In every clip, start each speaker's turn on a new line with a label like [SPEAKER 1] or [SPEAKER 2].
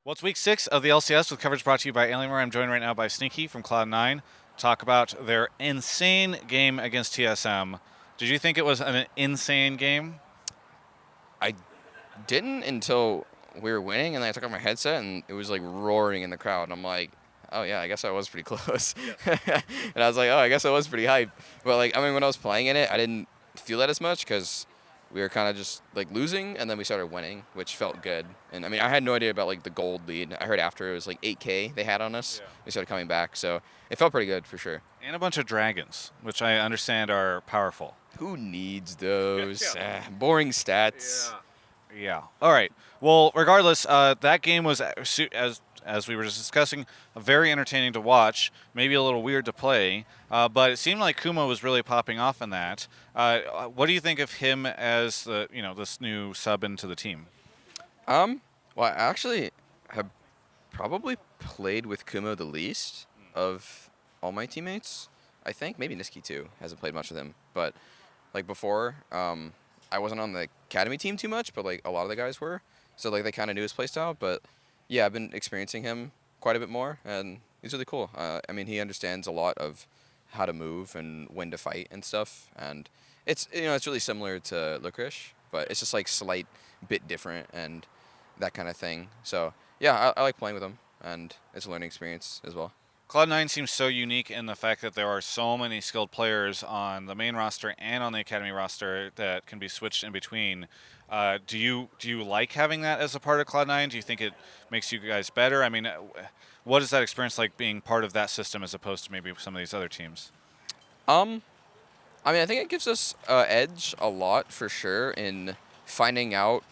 [SPEAKER 1] Well, it's week 6 of the LCS with coverage brought to you by Alienware. I'm joined right now by Sneaky from Cloud9 to talk about their insane game against TSM. Did you think it was an insane game?
[SPEAKER 2] I didn't until we were winning, and then I took off my headset, and it was like roaring in the crowd. And I'm like, oh yeah, I guess I was pretty close. And I was like, oh, I guess I was pretty hype. But like, I mean, when I was playing in it, I didn't feel that as much because we were kind of just like losing, and then we started winning, which felt good. And I mean, I had no idea about like the gold lead. I heard after it was like 8K they had on us.
[SPEAKER 1] Yeah.
[SPEAKER 2] We started coming back, so it felt pretty good for sure.
[SPEAKER 1] And a bunch of dragons, which I understand are powerful.
[SPEAKER 2] Who needs those?
[SPEAKER 1] Yeah.
[SPEAKER 2] Boring stats.
[SPEAKER 1] Yeah. All right. Well, regardless, that game was as we were just discussing, very entertaining to watch. Maybe a little weird to play, but it seemed like Kumo was really popping off in that. What do you think of him as this new sub into the team?
[SPEAKER 2] Well, I actually have probably played with Kumo the least of all my teammates. I think maybe Niski too hasn't played much with him, but like before, I wasn't on the academy team too much, but like a lot of the guys were, so like they kind of knew his playstyle. But yeah, I've been experiencing him quite a bit more, and he's really cool. I mean, he understands a lot of how to move and when to fight and stuff, and it's really similar to Licorice, but it's just like slight bit different and that kind of thing. So yeah, I like playing with him, and it's a learning experience as well.
[SPEAKER 1] Cloud9 seems so unique in the fact that there are so many skilled players on the main roster and on the academy roster that can be switched in between. Do you like having that as a part of Cloud9? Do you think it makes you guys better? I mean, what is that experience like being part of that system as opposed to maybe some of these other teams?
[SPEAKER 2] Um, I mean, I think it gives us edge a lot for sure in finding out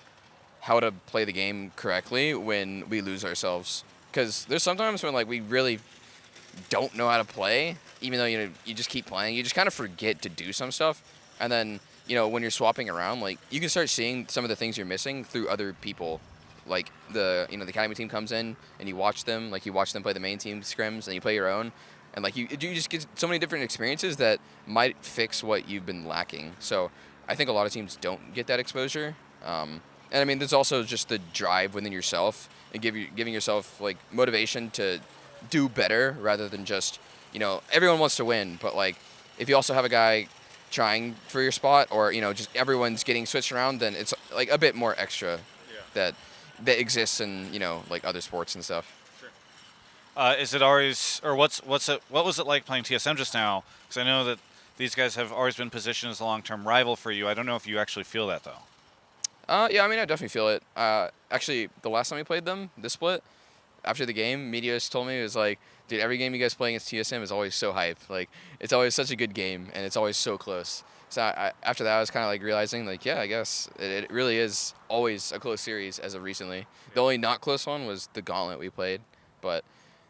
[SPEAKER 2] how to play the game correctly when we lose ourselves. Because there's sometimes when like we really don't know how to play, even though you just keep playing, you just kind of forget to do some stuff, and then when you're swapping around, like you can start seeing some of the things you're missing through other people. Like the academy team comes in and you watch them, like you watch them play the main team scrims, and you play your own, and like you just get so many different experiences that might fix what you've been lacking. So I think a lot of teams don't get that exposure. And I mean, there's also just the drive within yourself and giving yourself like motivation to do better rather than just, everyone wants to win, but like if you also have a guy trying for your spot, or just everyone's getting switched around, then it's like a bit more extra that exists in like other sports and stuff.
[SPEAKER 1] Is it always, or what was it like playing TSM just now? Because I know that these guys have always been positioned as a long-term rival for you. I don't know if you actually feel that though.
[SPEAKER 2] Yeah, I mean, I definitely feel it. Actually, the last time we played them, this split, after the game, Medios told me, it was like, dude, every game you guys play against TSM is always so hype. Like, it's always such a good game, and it's always so close. So after that, I was kind of like realizing, like, yeah, I guess it really is always a close series as of recently. The only not close one was the Gauntlet we played, but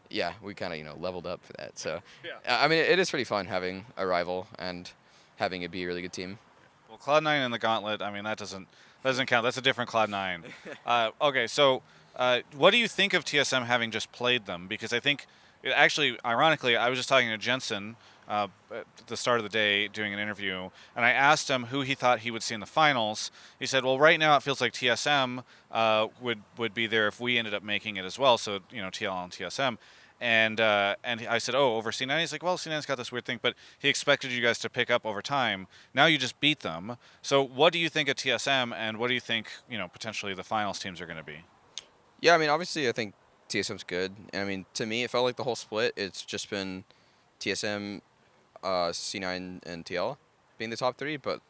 [SPEAKER 2] yeah, we kind of leveled up for that. So I mean, it is pretty fun having a rival and having it be a really good team.
[SPEAKER 1] Well, Cloud9 and the Gauntlet, I mean, that doesn't count. That's a different Cloud9. Okay, so what do you think of TSM having just played them? Because I think, actually, ironically, I was just talking to Jensen at the start of the day doing an interview, and I asked him who he thought he would see in the finals. He said, well, right now it feels like TSM would be there if we ended up making it as well, so, TL and TSM. And I said, oh, over C9? He's like, well, C9's got this weird thing, but he expected you guys to pick up over time. Now you just beat them. So what do you think of TSM, and what do you think, potentially the finals teams are going to be?
[SPEAKER 2] Yeah, I mean, obviously, I think TSM's good. And I mean, to me, it felt like the whole split, it's just been TSM, C9, and TL being the top three, but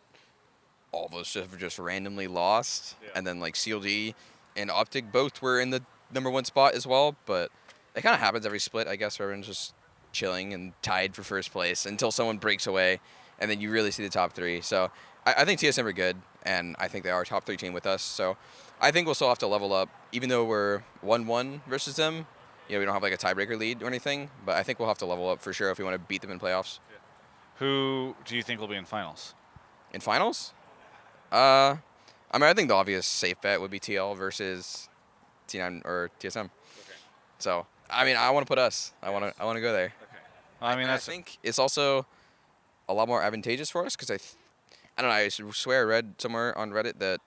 [SPEAKER 2] all those have just randomly lost.
[SPEAKER 1] Yeah.
[SPEAKER 2] And then, like, CLG and Optic both were in the #1 spot as well, but it kind of happens every split, I guess, where everyone's just chilling and tied for first place until someone breaks away, and then you really see the top three. So I think TSM are good, and I think they are a top three team with us. So I think we'll still have to level up, even though we're 1-1 versus them. We don't have like a tiebreaker lead or anything, but I think we'll have to level up for sure if we want to beat them in playoffs.
[SPEAKER 1] Who do you think will be in finals?
[SPEAKER 2] In finals, I mean, I think the obvious safe bet would be TL versus T9 or TSM.
[SPEAKER 1] Okay.
[SPEAKER 2] So I mean, I want to put us. I want to go there.
[SPEAKER 1] Okay. I mean,
[SPEAKER 2] I think it's also a lot more advantageous for us because I don't know. I swear I read somewhere on Reddit that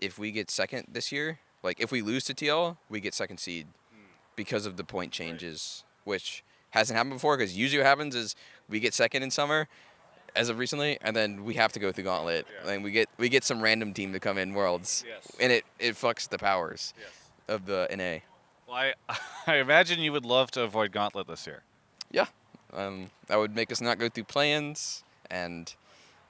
[SPEAKER 2] if we get second this year, like if we lose to TL, we get second seed. because of the point changes, which hasn't happened before. Because usually what happens is we get second in summer, as of recently, and then we have to go through Gauntlet, and we get some random team to come in Worlds, and it fucks the powers of the NA.
[SPEAKER 1] Well, I imagine you would love to avoid Gauntlet this year.
[SPEAKER 2] Yeah, that would make us not go through plans, and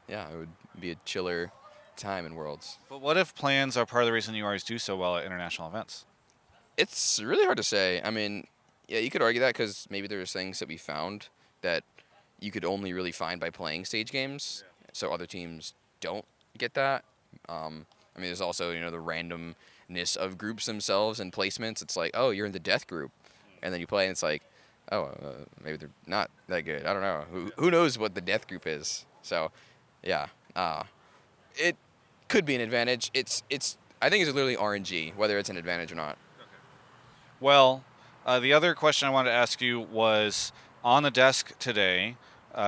[SPEAKER 2] yeah, it would be a chiller time in Worlds.
[SPEAKER 1] But what if plans are part of the reason you always do so well at international events?
[SPEAKER 2] It's really hard to say. I mean, yeah, you could argue that because maybe there's things that we found that you could only really find by playing stage games, so other teams don't get that. I mean, there's also, the randomness of groups themselves and placements. It's like, oh, you're in the death group, and then you play, and it's like, oh, maybe they're not that good. I don't know. Who knows what the death group is? So, yeah, it could be an advantage. I think it's literally RNG whether it's an advantage or not.
[SPEAKER 1] Well, the other question I wanted to ask you was on the desk today.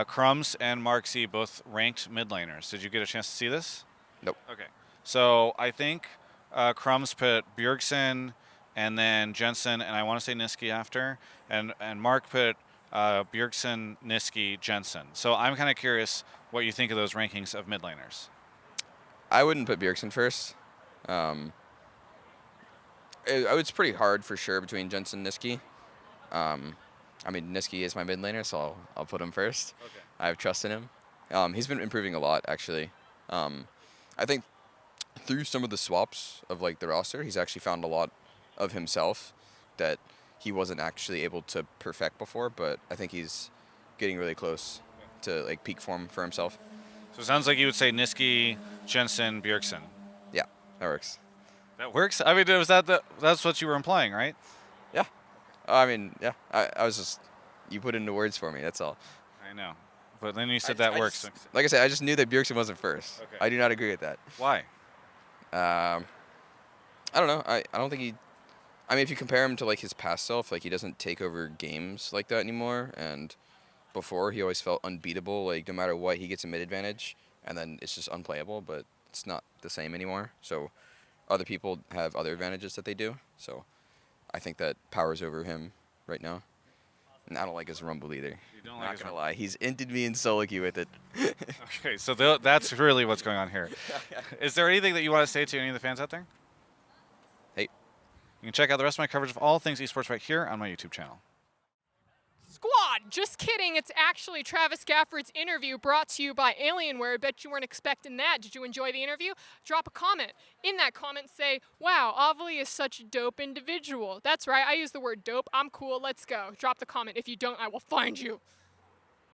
[SPEAKER 1] Crumbs and Mark Z both ranked mid laners. Did you get a chance to see this?
[SPEAKER 2] Nope.
[SPEAKER 1] Okay. So I think Crumbs put Bjergsen and then Jensen, and I want to say Niski after, and Mark put Bjergsen, Niski, Jensen. So I'm kind of curious what you think of those rankings of mid laners.
[SPEAKER 2] I wouldn't put Bjergsen first. It's pretty hard for sure between Jensen and Niski. I mean, Niski is my mid laner, so I'll put him first.
[SPEAKER 1] Okay.
[SPEAKER 2] I have trust in him. He's been improving a lot, actually. I think through some of the swaps of the roster, he's actually found a lot of himself that he wasn't actually able to perfect before. But I think he's getting really close to peak form for himself.
[SPEAKER 1] So it sounds like you would say Niski, Jensen, Bjergsen.
[SPEAKER 2] Yeah, that works.
[SPEAKER 1] That works. I mean, that's what you were implying, right?
[SPEAKER 2] Yeah. I mean, yeah. I was just, you put it into words for me. That's all.
[SPEAKER 1] I know, but then you said that works.
[SPEAKER 2] Like I said, I just knew that Bjergsen wasn't first.
[SPEAKER 1] Okay.
[SPEAKER 2] I do not agree with that.
[SPEAKER 1] Why?
[SPEAKER 2] I don't know. I don't think he. I mean, if you compare him to his past self, he doesn't take over games like that anymore. And before, he always felt unbeatable. No matter what, he gets a mid advantage, and then it's just unplayable. But it's not the same anymore. So other people have other advantages that they do. So I think that powers over him right now. And I don't like his rumble either.
[SPEAKER 1] You don't
[SPEAKER 2] I'm
[SPEAKER 1] like
[SPEAKER 2] not
[SPEAKER 1] his
[SPEAKER 2] gonna lie. He's ended me in solo queue with it.
[SPEAKER 1] Okay, so that's really what's going on here. Is there anything that you want to say to any of the fans out there?
[SPEAKER 2] Hey.
[SPEAKER 1] You can check out the rest of my coverage of all things esports right here on my YouTube channel.
[SPEAKER 3] Squad, just kidding. It's actually Travis Gafford's interview brought to you by Alienware. I bet you weren't expecting that. Did you enjoy the interview? Drop a comment. In that comment, say, wow, Avali is such a dope individual. That's right, I use the word dope. I'm cool, let's go. Drop the comment. If you don't, I will find you.